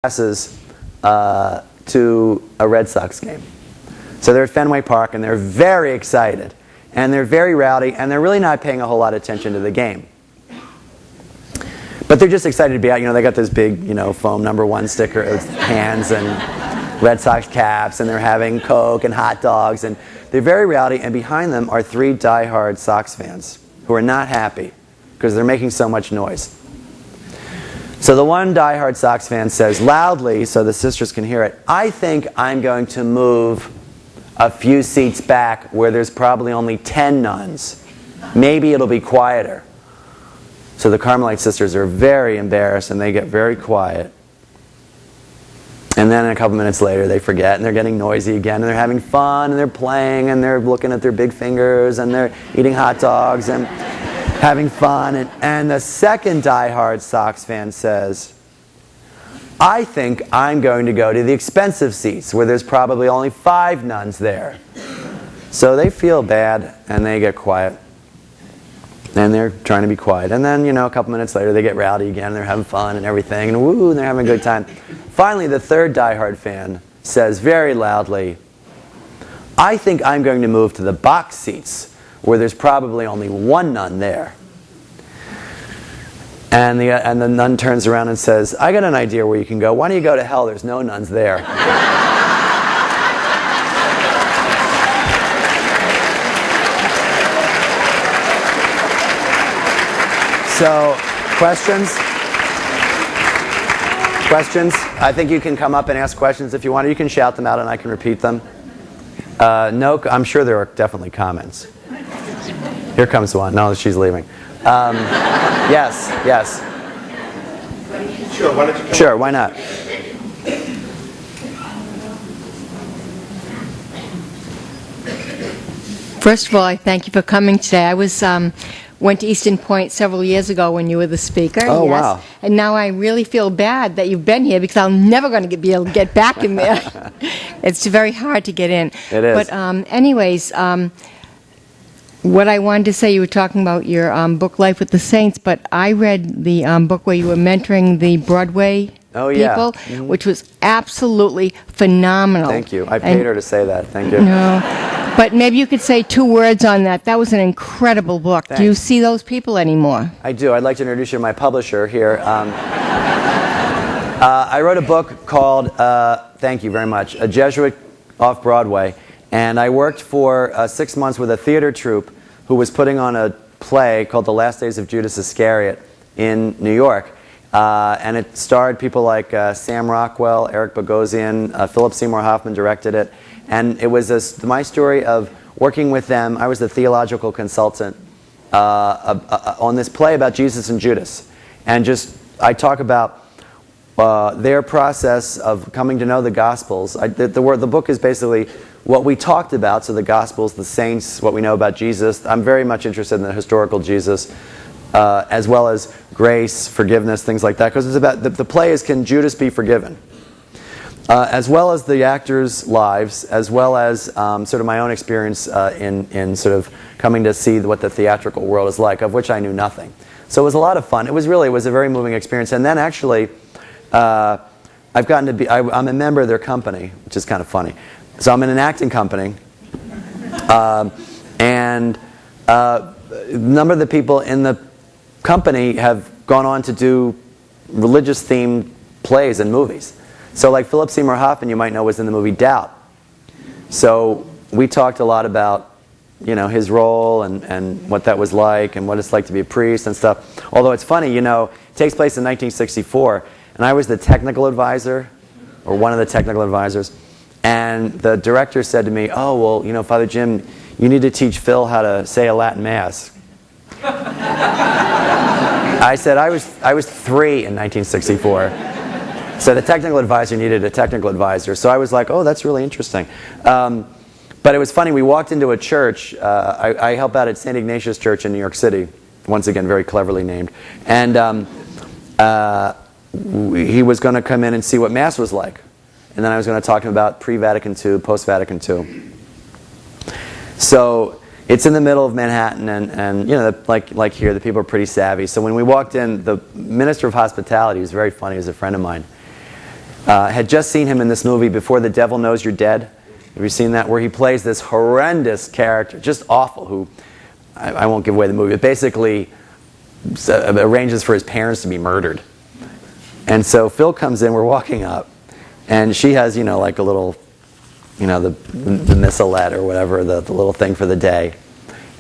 passes to a Red Sox game. So they're at Fenway Park and they're very excited and they're very rowdy and they're really not paying a whole lot of attention to the game. But they're just excited to be out. You know, they got this big, foam #1 sticker with hands and Red Sox caps, and they're having Coke and hot dogs, and they're very rowdy, and behind them are 3 diehard Sox fans who are not happy because they're making so much noise. So the one diehard Sox fan says loudly, so the sisters can hear it, "I think I'm going to move a few seats back where there's probably only 10 nuns. Maybe it'll be quieter." So the Carmelite sisters are very embarrassed and they get very quiet. And then a couple minutes later they forget and they're getting noisy again and they're having fun and they're playing and they're looking at their big fingers and they're eating hot dogs and having fun. And the second diehard Sox fan says, "I think I'm going to go to the expensive seats where there's probably only 5 nuns there." So they feel bad and they get quiet. And they're trying to be quiet. And then, a couple minutes later they get rowdy again and they're having fun and everything and woo, and they're having a good time. Finally, the third diehard fan says very loudly, "I think I'm going to move to the box seats where there's probably only 1 nun there." And the nun turns around and says, "I got an idea where you can go. Why don't you go to hell? There's no nuns there." So, questions? Questions? I think you can come up and ask questions if you want. You can shout them out and I can repeat them. No, I'm sure there are definitely comments. Here comes one. No, she's leaving. Yes. Sure, why don't you come Sure, why not? First of all, I thank you for coming today. I went to Eastern Point several years ago when you were the speaker. Oh, yes. wow. And now I really feel bad that you've been here because I'm never going to be able to get back in there. It's very hard to get in. It is. But anyways, what I wanted to say, you were talking about your book, Life with the Saints, but I read the book where you were mentoring the Broadway people, which was absolutely phenomenal. Thank you. I paid her to say that. Thank you. No. But maybe you could say 2 words on that. That was an incredible book. Thanks. Do you see those people anymore? I do. I'd like to introduce you to my publisher here. I wrote a book called, thank you very much, A Jesuit Off Broadway. And I worked for 6 months with a theater troupe who was putting on a play called The Last Days of Judas Iscariot in New York. And it starred people like Sam Rockwell, Eric Bogosian, Philip Seymour Hoffman directed it. And it was my story of working with them. I was the theological consultant on this play about Jesus and Judas. And I talk about their process of coming to know the Gospels. The book is basically what we talked about, so the Gospels, the saints, what we know about Jesus. I'm very much interested in the historical Jesus, as well as grace, forgiveness, things like that. Because it's about the play is, can Judas be forgiven? As well as the actors' lives, as well as sort of my own experience in sort of coming to see what the theatrical world is like, of which I knew nothing. So it was a lot of fun. It was a very moving experience. And then actually, I've gotten to be, I'm a member of their company, which is kind of funny. So I'm in an acting company, and a number of the people in the company have gone on to do religious-themed plays and movies. So like Philip Seymour Hoffman, you might know, was in the movie Doubt. So we talked a lot about, his role and what that was like and what it's like to be a priest and stuff. Although it's funny, it takes place in 1964, and I was the technical advisor, or one of the technical advisors. And the director said to me, "Oh, well, Father Jim, you need to teach Phil how to say a Latin Mass." I said, I was 3 in 1964. So the technical advisor needed a technical advisor. So I was like, oh, that's really interesting. But it was funny. We walked into a church. I help out at St. Ignatius Church in New York City. Once again, very cleverly named. And he was going to come in and see what Mass was like. And then I was going to talk to him about pre-Vatican II, post-Vatican II. So it's in the middle of Manhattan, and like here, the people are pretty savvy. So when we walked in, the Minister of Hospitality, who's very funny, was a friend of mine, had just seen him in this movie, Before the Devil Knows You're Dead. Have you seen that? Where he plays this horrendous character, just awful, who, I won't give away the movie, but basically arranges for his parents to be murdered. And so Phil comes in, we're walking up, and she has, like a little, the missalette or whatever, the little thing for the day.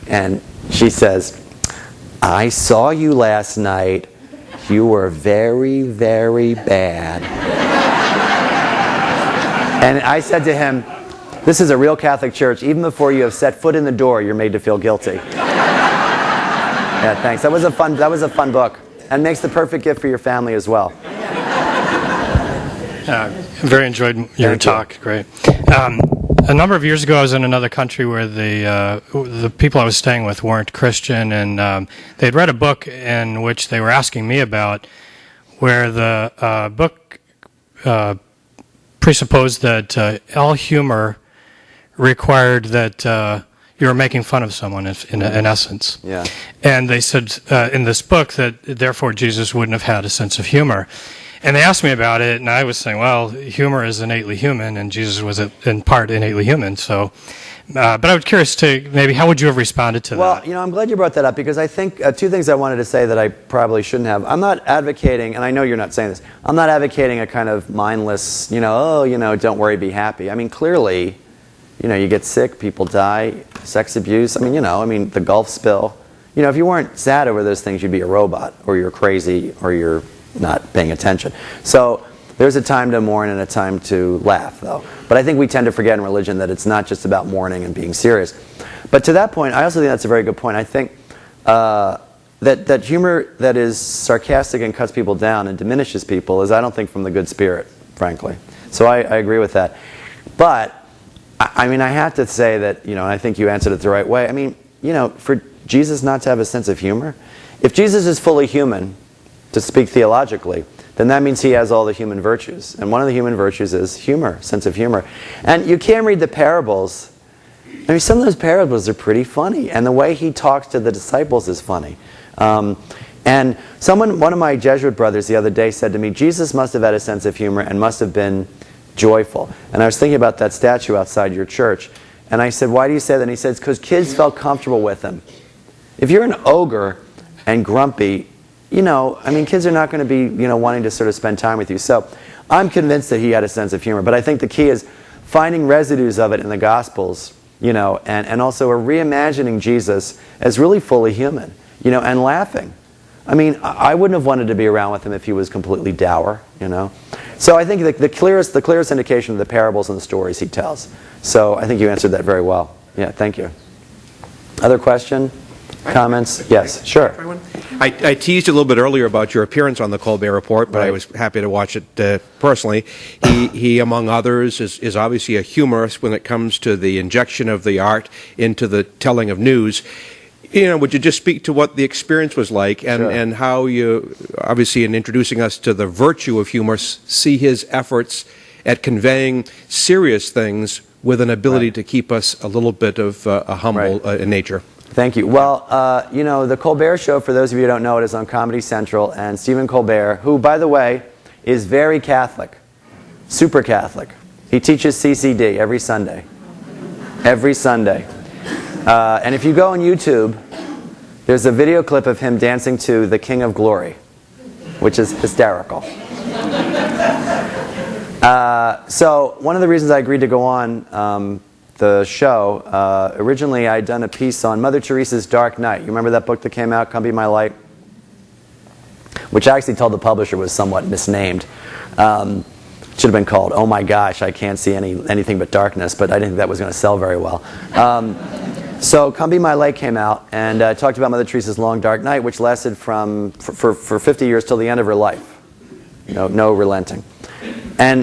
And she says, I saw you last night. You were very, very bad. And I said to him, this is a real Catholic church. Even before you have set foot in the door, you're made to feel guilty. Yeah, thanks. That was a fun book. And makes the perfect gift for your family as well. Very enjoyed your talk. Great. A number of years ago, I was in another country where the people I was staying with weren't Christian, and they'd read a book in which they were asking me about, where the book presupposed that all humor required that you were making fun of someone in essence. Yeah. And they said in this book that therefore Jesus wouldn't have had a sense of humor. And they asked me about it, and I was saying, well, humor is innately human, and Jesus was in part innately human. So, but I was curious to maybe how would you have responded to that? Well, I'm glad you brought that up, because I think two things I wanted to say that I probably shouldn't have. I'm not advocating, and I know you're not saying this, I'm not advocating a kind of mindless, don't worry, be happy. I mean, clearly, you get sick, people die, sex abuse. I mean, the Gulf spill. If you weren't sad over those things, you'd be a robot, or you're crazy, or you're not paying attention. So there's a time to mourn and a time to laugh, though. But I think we tend to forget in religion that it's not just about mourning and being serious. But to that point, I also think that's a very good point. I think that humor that is sarcastic and cuts people down and diminishes people is, I don't think, from the good spirit, frankly. So I agree with that. But I have to say that, and I think you answered it the right way. For Jesus not to have a sense of humor, if Jesus is fully human, to speak theologically, then that means he has all the human virtues. And one of the human virtues is humor, sense of humor. And you can't read the parables. Some of those parables are pretty funny. And the way he talks to the disciples is funny. And one of my Jesuit brothers the other day said to me, Jesus must have had a sense of humor and must have been joyful. And I was thinking about that statue outside your church. And I said, why do you say that? And he said, it's because kids felt comfortable with him. If you're an ogre and grumpy, kids are not going to be, wanting to sort of spend time with you. So I'm convinced that he had a sense of humor. But I think the key is finding residues of it in the Gospels, and also reimagining Jesus as really fully human, and laughing. I wouldn't have wanted to be around with him if he was completely dour, So I think the clearest indication of the parables and the stories he tells. So I think you answered that very well. Yeah, thank you. Other question? Comments? Yes, sure. I teased a little bit earlier about your appearance on the Colbert Report, but right. I was happy to watch it personally. He, among others, is obviously a humorist when it comes to the injection of the art into the telling of news. Would you just speak to what the experience was like and how you, obviously in introducing us to the virtue of humor, see his efforts at conveying serious things with an ability to keep us a little bit of a humble nature? Thank you. Well, the Colbert Show, for those of you who don't know it, is on Comedy Central, and Stephen Colbert, who, by the way, is very Catholic, super Catholic. He teaches CCD every Sunday. Every Sunday. And if you go on YouTube, there's a video clip of him dancing to The King of Glory, which is hysterical. So one of the reasons I agreed to go on the show, originally I'd done a piece on Mother Teresa's Dark Night. You remember that book that came out, Come Be My Light? Which I actually told the publisher was somewhat misnamed. Should have been called, Oh My Gosh, I Can't See Anything But Darkness, but I didn't think that was going to sell very well. So Come Be My Light came out, and talked about Mother Teresa's long dark night, which lasted for 50 years till the end of her life. No relenting.